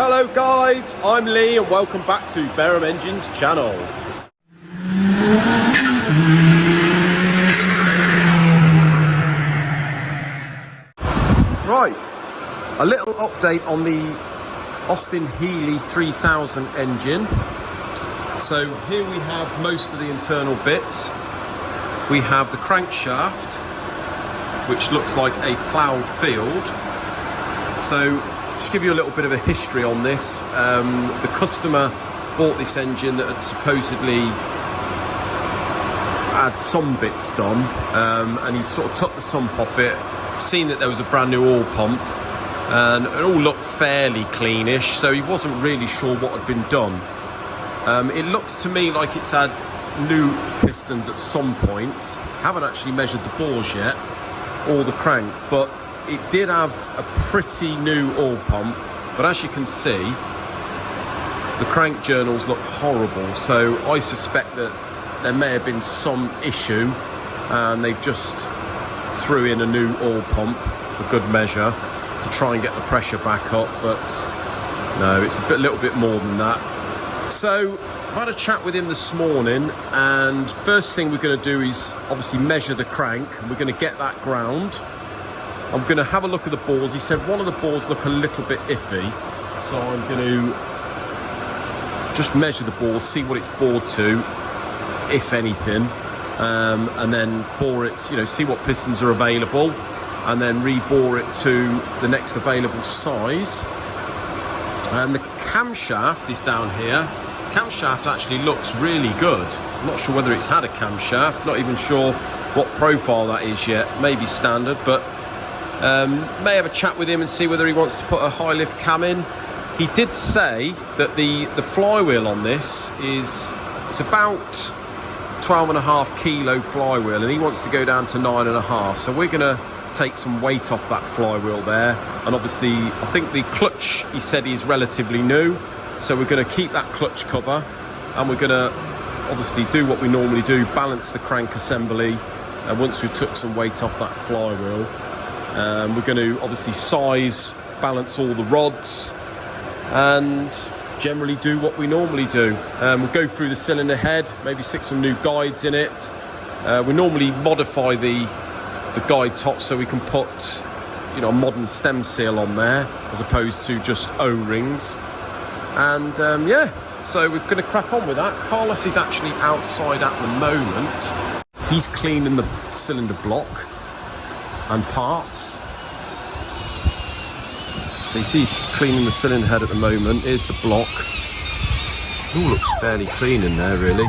Hello guys, I'm Lee and welcome back to Barham Engines channel. Right, a little update on the Austin Healey 3000 engine. So here we have most of the internal bits. We have the crankshaft, which looks like a ploughed field. So just give you a little bit of a history on this. The customer bought this engine that had supposedly had some bits done, and he sort of took the sump off it, seen that there was a brand new oil pump, and it all looked fairly cleanish, so he wasn't really sure what had been done. It looks to me like it's had new pistons at some point. Haven't actually measured the bores yet, or the crank, but it did have a pretty new oil pump. But as you can see, the crank journals look horrible, so I suspect that there may have been some issue and they've just threw in a new oil pump for good measure to try and get the pressure back up, but no, it's a little bit more than that. So I had a chat with him this morning, and first thing we're going to do is obviously measure the crank, and we're going to get that ground. I'm going to have a look at the bores. He said one of the bores look a little bit iffy, so I'm going to just measure the bores, see what it's bored to, if anything, and then bore it, see what pistons are available, and then rebore it to the next available size. And the camshaft is down here. Camshaft actually looks really good. I'm not sure whether it's had a camshaft, not even sure what profile that is yet, maybe standard, but may have a chat with him and see whether he wants to put a high lift cam in. He did say that the flywheel on this it's about 12.5 kilo flywheel, and he wants to go down to 9.5, so we're going to take some weight off that flywheel there. And obviously I think the clutch, he said, is relatively new, so we're going to keep that clutch cover, and we're going to obviously do what we normally do, balance the crank assembly, and once we've took some weight off that flywheel, we're going to obviously size, balance all the rods, and generally do what we normally do. We'll go through the cylinder head, maybe stick some new guides in it. We normally modify the guide top so we can put a modern stem seal on there as opposed to just O-rings. And yeah, so we're going to crack on with that. Carlos is actually outside at the moment. He's cleaning the cylinder block and parts. So you see he's cleaning the cylinder head at the moment. Here's the block. It all looks fairly clean in there, really.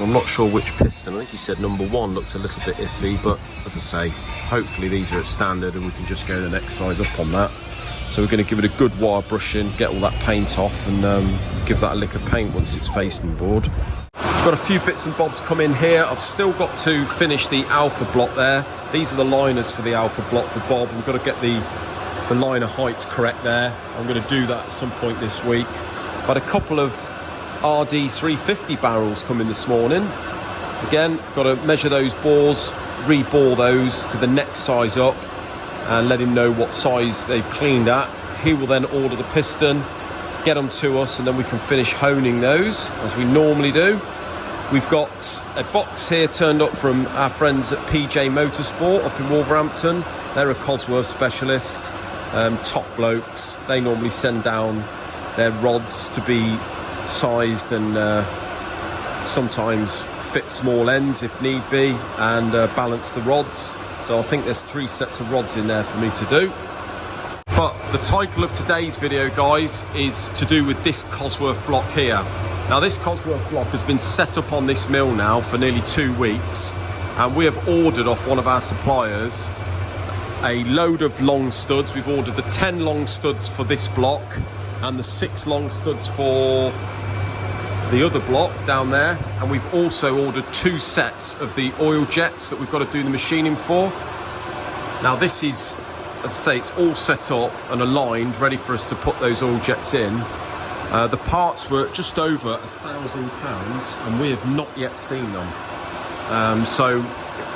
I'm not sure which piston. I think he said number 1 looked a little bit iffy, but as I say, hopefully these are at standard and we can just go the next size up on that. So we're going to give it a good wire brushing, get all that paint off, and give that a lick of paint once it's facing board. Got a few bits and bobs come in here. I've still got to finish the alpha block there. These are the liners for the alpha block for Bob. We've got to get the liner heights correct there. I'm going to do that at some point this week. But a couple of RD 350 barrels come in this morning. Again, got to measure those bores, rebore those to the next size up, and let him know what size they've cleaned at. He will then order the piston, get them to us, and then we can finish honing those as we normally do. We've got a box here turned up from our friends at PJ Motorsport up in Wolverhampton. They're a Cosworth specialist, top blokes. They normally send down their rods to be sized and sometimes fit small ends if need be, and balance the rods. So I think there's 3 sets of rods in there for me to do. But the title of today's video, guys, is to do with this Cosworth block here. Now this Cosworth block has been set up on this mill now for nearly 2 weeks, and we have ordered off one of our suppliers a load of long studs. We've ordered the 10 long studs for this block and the 6 long studs for the other block down there, and we've also ordered 2 sets of the oil jets that we've got to do the machining for. Now this is, as I say, it's all set up and aligned, ready for us to put those oil jets in. The parts were just over £1,000 and we have not yet seen them. So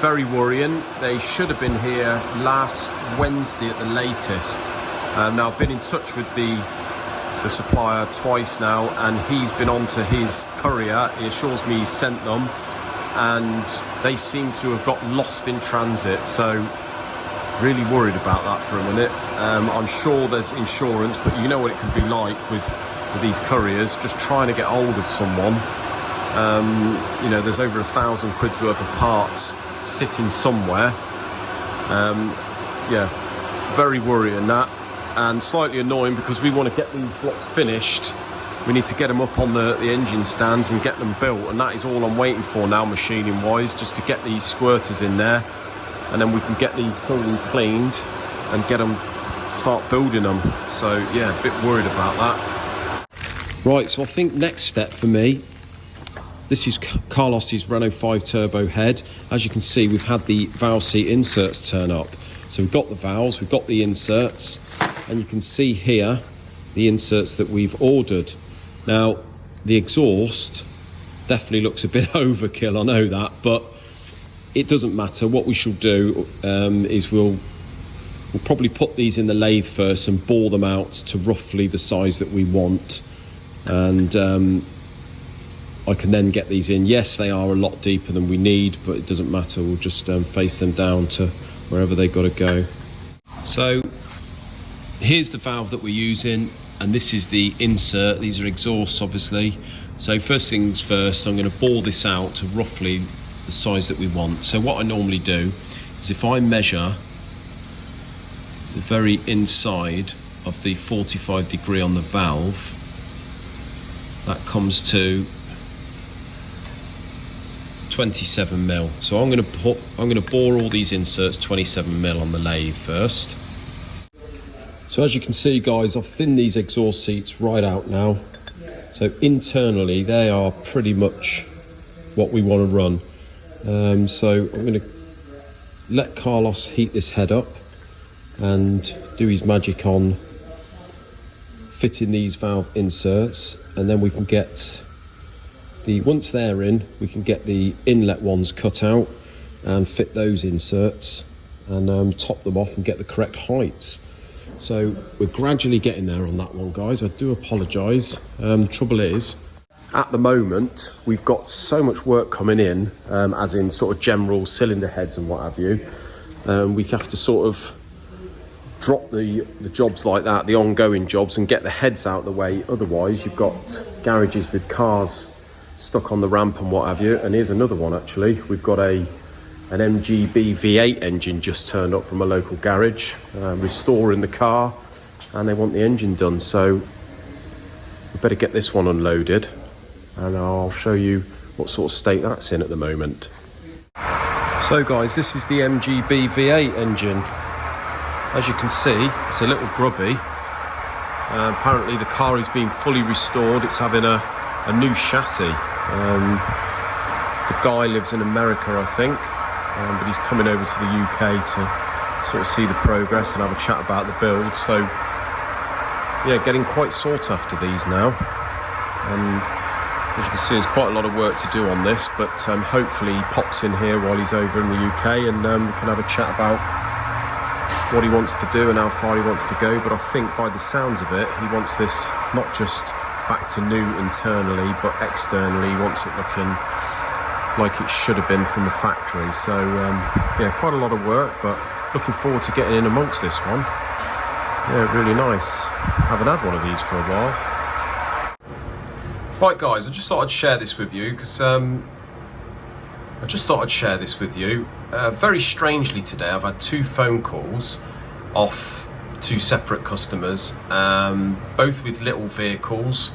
very worrying. They should have been here last Wednesday at the latest. Now I've been in touch with the supplier twice now, and he's been on to his courier. He assures me he's sent them, and they seem to have got lost in transit, so really worried about that for a minute. I'm sure there's insurance, but you know what it can be like with these couriers, just trying to get hold of someone. You know, there's over £1,000 worth of parts sitting somewhere. Yeah, very worrying that, and slightly annoying because we want to get these blocks finished. We need to get them up on the engine stands and get them built, and that is all I'm waiting for now, machining wise, just to get these squirters in there, and then we can get these thoroughly cleaned and get them, start building them. So yeah, a bit worried about that. Right, so I think next step for me, this is Carlos's Renault 5 Turbo head. As you can see, we've had the valve seat inserts turn up. So we've got the valves, we've got the inserts, and you can see here the inserts that we've ordered. Now, the exhaust definitely looks a bit overkill, I know that, but it doesn't matter. What we shall do is we'll probably put these in the lathe first and bore them out to roughly the size that we want. And I can then get these in. Yes, they are a lot deeper than we need, but it doesn't matter. We'll just face them down to wherever they've got to go. So here's the valve that we're using, and this is the insert. These are exhausts, obviously. So first things first, I'm going to bore this out to roughly the size that we want. So what I normally do is, if I measure the very inside of the 45 degree on the valve, that comes to 27mm. So I'm going to bore all these inserts 27mm on the lathe first. So as you can see, guys, I've thinned these exhaust seats right out now. So internally they are pretty much what we want to run. So I'm going to let Carlos heat this head up and do his magic on fitting these valve inserts, and then we can get once they're in, we can get the inlet ones cut out and fit those inserts and top them off and get the correct heights. So we're gradually getting there on that one, guys. I do apologise. Trouble is, at the moment, we've got so much work coming in, as in sort of general cylinder heads and what have you. We have to sort of drop the jobs like that, the ongoing jobs, and get the heads out of the way. Otherwise, you've got garages with cars stuck on the ramp and what have you. And here's another one, actually. We've got an MGB V8 engine just turned up from a local garage, restoring the car, and they want the engine done. So we better get this one unloaded, and I'll show you what sort of state that's in at the moment. So guys, this is the MGB V8 engine. As you can see, it's a little grubby. Apparently the car is being fully restored. It's having a new chassis. The guy lives in America, I think, but he's coming over to the UK to sort of see the progress and have a chat about the build. So yeah, getting quite sought after these now, and as you can see, there's quite a lot of work to do on this, but hopefully he pops in here while he's over in the UK, and we can have a chat about what he wants to do and how far he wants to go. But I think by the sounds of it, he wants this not just back to new internally, but externally he wants it looking like it should have been from the factory. So yeah, quite a lot of work, but looking forward to getting in amongst this one. Yeah, really nice. Haven't had one of these for a while. Right guys, I just thought I'd share this with you because very strangely today I've had 2 phone calls off 2 separate customers, both with little vehicles,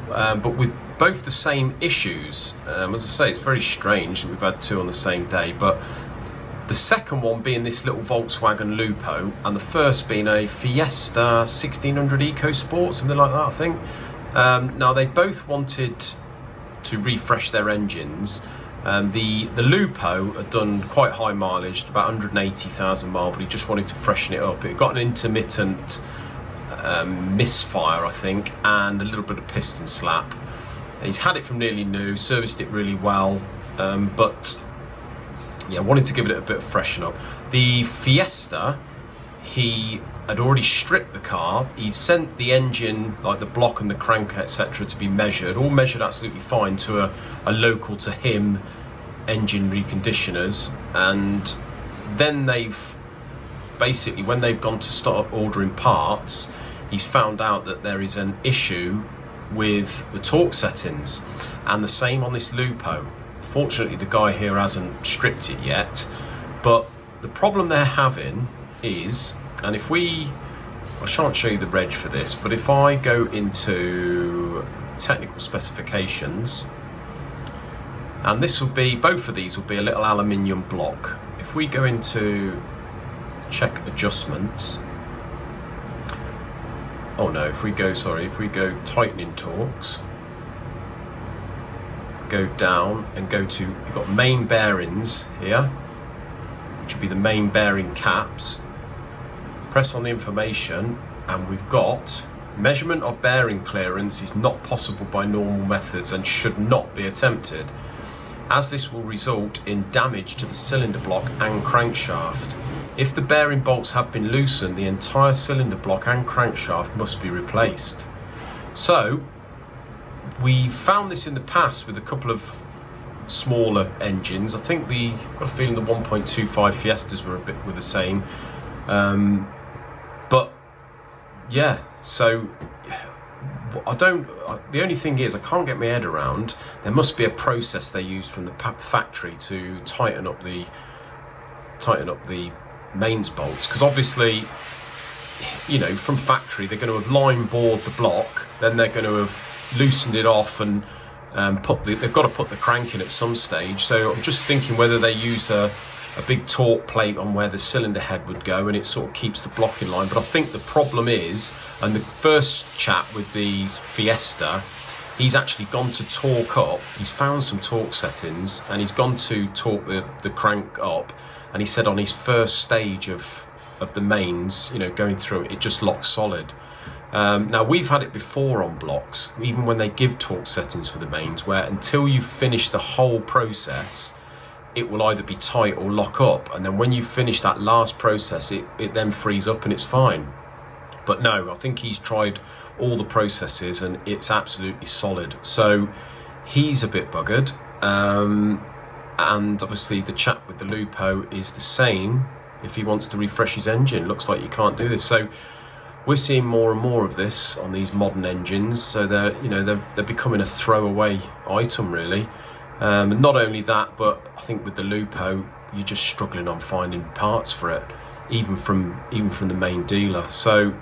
but with both the same issues. As I say, it's very strange that we've had 2 on the same day, but the second one being this little Volkswagen Lupo, and the first being a Fiesta 1600 EcoSport, something like that, I think. Now they both wanted to refresh their engines. The Lupo had done quite high mileage, about 180,000 miles, but he just wanted to freshen it up. It got an intermittent misfire, I think, and a little bit of piston slap. He's had it from nearly new, serviced it really well, but yeah, wanted to give it a bit of freshen up. The Fiesta, he had already stripped the car. He sent the engine, like the block and the crank, etc., to be measured, all measured absolutely fine to a local to him engine reconditioners. And then they've basically, when they've gone to start ordering parts, he's found out that there is an issue with the torque settings, and the same on this Lupo. Fortunately, the guy here hasn't stripped it yet, but the problem they're having is, and if I shan't show you the reg for this, but if I go into technical specifications, and this will be, both of these will be a little aluminium block. If we go into check adjustments, oh no, if we go tightening torques, go down and go to, you've got main bearings here, which will be the main bearing caps. Press on the information, and we've got measurement of bearing clearance is not possible by normal methods and should not be attempted, as this will result in damage to the cylinder block and crankshaft. If the bearing bolts have been loosened, the entire cylinder block and crankshaft must be replaced. So we found this in the past with a couple of smaller engines. I think I've got a feeling the 1.25 Fiestas were the same. But yeah, so the only thing is, I can't get my head around, there must be a process they use from the factory to tighten up the mains bolts, because obviously, you know, from factory they're going to have line bored the block, then they're going to have loosened it off and they've got to put the crank in at some stage. So I'm just thinking whether they used a big torque plate on where the cylinder head would go, and it sort of keeps the block in line. But I think the problem is, and the first chap with the Fiesta, he's actually gone to torque up, he's found some torque settings, and he's gone to torque the crank up, and he said on his first stage of the mains, you know, going through it, it just locks solid. Now, we've had it before on blocks, even when they give torque settings for the mains, where until you finish the whole process, it will either be tight or lock up, and then when you finish that last process, it then frees up and it's fine. But no, I think he's tried all the processes and it's absolutely solid. So he's a bit buggered, and obviously the chap with the Lupo is the same. If he wants to refresh his engine, looks like you can't do this. So we're seeing more and more of this on these modern engines. So they're becoming a throwaway item, really. Not only that, but I think with the Lupo, you're just struggling on finding parts for it, even from the main dealer. So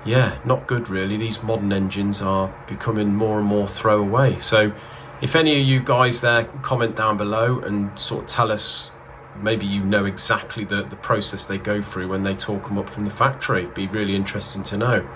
yeah, not good really. These modern engines are becoming more and more throwaway. So if any of you guys there, comment down below and sort of tell us, maybe you know exactly the process they go through when they torque them up from the factory. It'd be really interesting to know.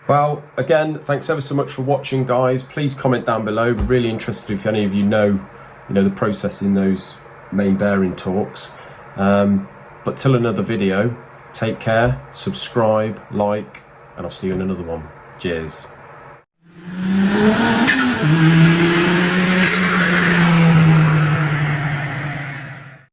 Well, again, thanks ever so much for watching, guys. Please comment down below. We're really interested if any of you know the process in those main bearing torques. But till another video, take care, subscribe, like, and I'll see you in another one. Cheers.